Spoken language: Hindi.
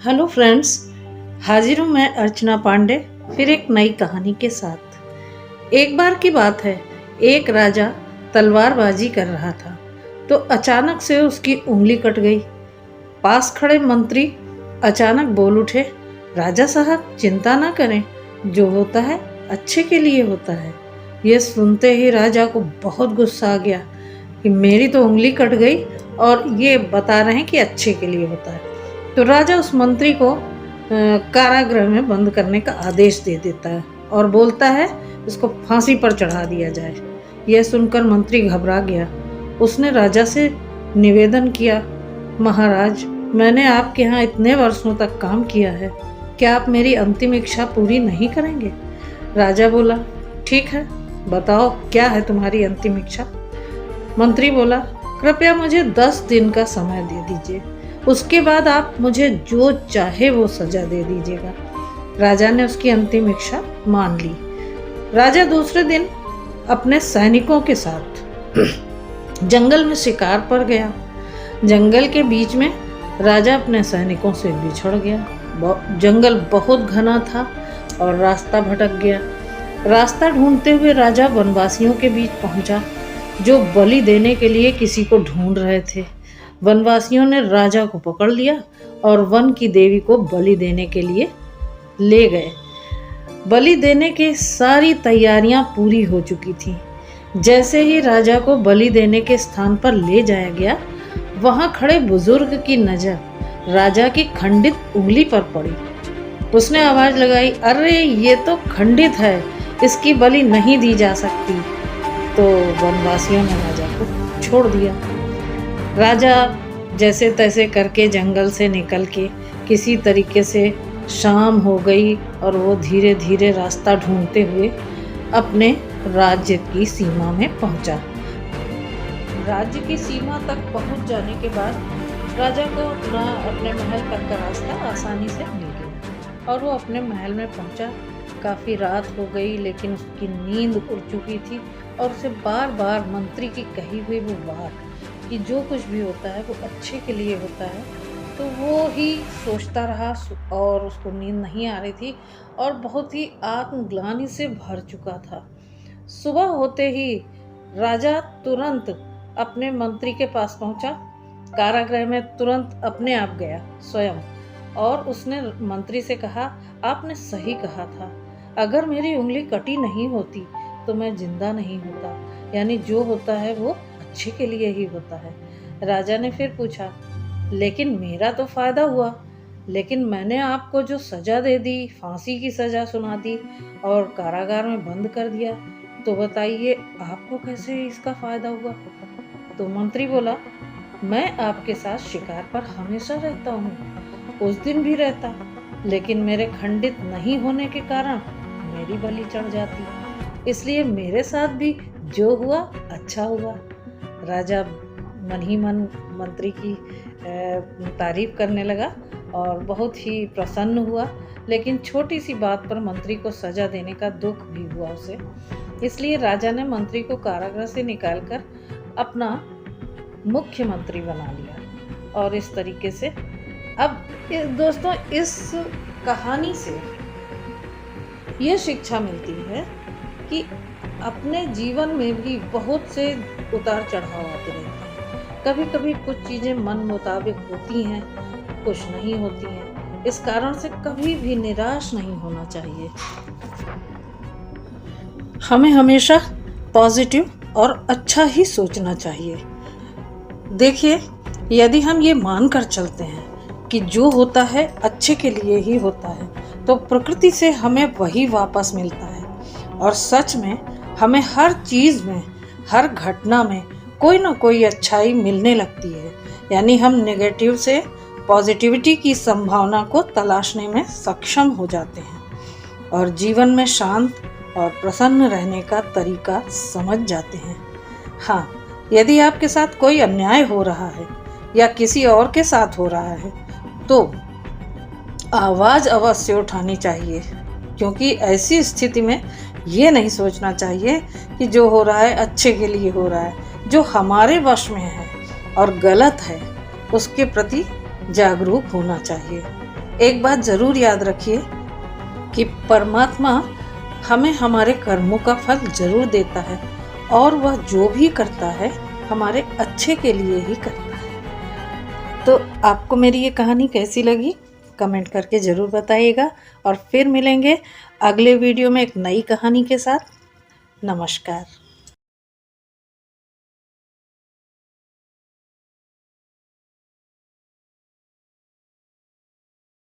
हेलो फ्रेंड्स, हाजिर हूँ मैं अर्चना पांडे फिर एक नई कहानी के साथ। एक बार की बात है, एक राजा तलवारबाजी कर रहा था तो अचानक से उसकी उंगली कट गई। पास खड़े मंत्री अचानक बोल उठे, राजा साहब चिंता ना करें, जो होता है अच्छे के लिए होता है। यह सुनते ही राजा को बहुत गुस्सा आ गया कि मेरी तो उंगली कट गई और ये बता रहे हैं कि अच्छे के लिए होता है। तो राजा उस मंत्री को कारागृह में बंद करने का आदेश दे देता है और बोलता है इसको फांसी पर चढ़ा दिया जाए। यह सुनकर मंत्री घबरा गया। उसने राजा से निवेदन किया, महाराज, मैंने आपके यहाँ इतने वर्षों तक काम किया है, क्या आप मेरी अंतिम इच्छा पूरी नहीं करेंगे? राजा बोला, ठीक है, बताओ क्या है तुम्हारी अंतिम इच्छा? मंत्री बोला, कृपया मुझे 10 दिन का समय दे दीजिए, उसके बाद आप मुझे जो चाहे वो सजा दे दीजिएगा। राजा ने उसकी अंतिम इच्छा मान ली। राजा दूसरे दिन अपने सैनिकों के साथ जंगल में शिकार पर गया। जंगल के बीच में राजा अपने सैनिकों से बिछड़ गया। जंगल बहुत घना था और रास्ता भटक गया। रास्ता ढूंढते हुए राजा वनवासियों के बीच पहुंचा, जो बलि देने के लिए किसी को ढूंढ रहे थे। वनवासियों ने राजा को पकड़ लिया और वन की देवी को बलि देने के लिए ले गए। बलि देने की सारी तैयारियां पूरी हो चुकी थीं। जैसे ही राजा को बलि देने के स्थान पर ले जाया गया, वहां खड़े बुजुर्ग की नजर राजा की खंडित उंगली पर पड़ी। उसने आवाज लगाई, अरे ये तो खंडित है, इसकी बलि नहीं दी जा सकती। तो वनवासियों ने राजा को छोड़ दिया। राजा जैसे तैसे करके जंगल से निकल के किसी तरीके से शाम हो गई और वो धीरे धीरे रास्ता ढूंढते हुए अपने राज्य की सीमा में पहुंचा। राज्य की सीमा तक पहुंच जाने के बाद राजा को अपने महल तक का रास्ता आसानी से मिल गया और वो अपने महल में पहुंचा। काफ़ी रात हो गई, लेकिन उसकी नींद उड़ चुकी थी और उसे बार बार मंत्री की कही हुई वो बात कि जो कुछ भी होता है वो अच्छे के लिए होता है, तो वो ही सोचता रहा और उसको नींद नहीं आ रही थी और बहुत ही आत्मग्लानि से भर चुका था। सुबह होते ही राजा तुरंत अपने मंत्री के पास पहुंचा। कारागृह में तुरंत अपने आप गया स्वयं और उसने मंत्री से कहा, आपने सही कहा था, अगर मेरी उंगली कटी नहीं होती तो मैं जिंदा नहीं होता, यानी जो होता है वो अच्छे के लिए ही होता है। राजा ने फिर पूछा, लेकिन मेरा तो फायदा हुआ, लेकिन मैंने आपको जो सजा दे दी, फांसी की सजा सुना दी और कारागार में बंद कर दिया, तो बताइए आपको कैसे इसका फायदा हुआ? तो मंत्री बोला, मैं आपके साथ शिकार पर हमेशा रहता हूँ, उस दिन भी रहता, लेकिन मेरे खंडित नहीं होने के कारण मेरी बलि चढ़ जाती, इसलिए मेरे साथ भी जो हुआ अच्छा हुआ। राजा मन ही मन मंत्री की तारीफ करने लगा और बहुत ही प्रसन्न हुआ, लेकिन छोटी सी बात पर मंत्री को सजा देने का दुख भी हुआ उसे। इसलिए राजा ने मंत्री को कारागृह से निकालकर अपना मुख्यमंत्री बना लिया। और इस तरीके से अब दोस्तों, इस कहानी से ये शिक्षा मिलती है कि अपने जीवन में भी बहुत से उतार चढ़ाव आते रहते हैं। कभी कभी कुछ चीज़ें मन मुताबिक होती हैं, कुछ नहीं होती हैं। इस कारण से कभी भी निराश नहीं होना चाहिए। हमें हमेशा पॉजिटिव और अच्छा ही सोचना चाहिए। देखिए, यदि हम ये मानकर चलते हैं कि जो होता है अच्छे के लिए ही होता है, तो प्रकृति से हमें वही वापस मिलता है और सच में हमें हर चीज़ में, हर घटना में कोई ना कोई अच्छाई मिलने लगती है। यानी हम नेगेटिव से पॉजिटिविटी की संभावना को तलाशने में सक्षम हो जाते हैं और जीवन में शांत और प्रसन्न रहने का तरीका समझ जाते हैं। हाँ, यदि आपके साथ कोई अन्याय हो रहा है या किसी और के साथ हो रहा है, तो आवाज़ अवश्य उठानी चाहिए, क्योंकि ऐसी स्थिति में ये नहीं सोचना चाहिए कि जो हो रहा है अच्छे के लिए हो रहा है। जो हमारे वश में है और गलत है, उसके प्रति जागरूक होना चाहिए। एक बात ज़रूर याद रखिए कि परमात्मा हमें हमारे कर्मों का फल ज़रूर देता है और वह जो भी करता है हमारे अच्छे के लिए ही करता है। तो आपको मेरी ये कहानी कैसी लगी कमेंट करके ज़रूर बताइएगा और फिर मिलेंगे अगले वीडियो में एक नई कहानी के साथ। नमस्कार।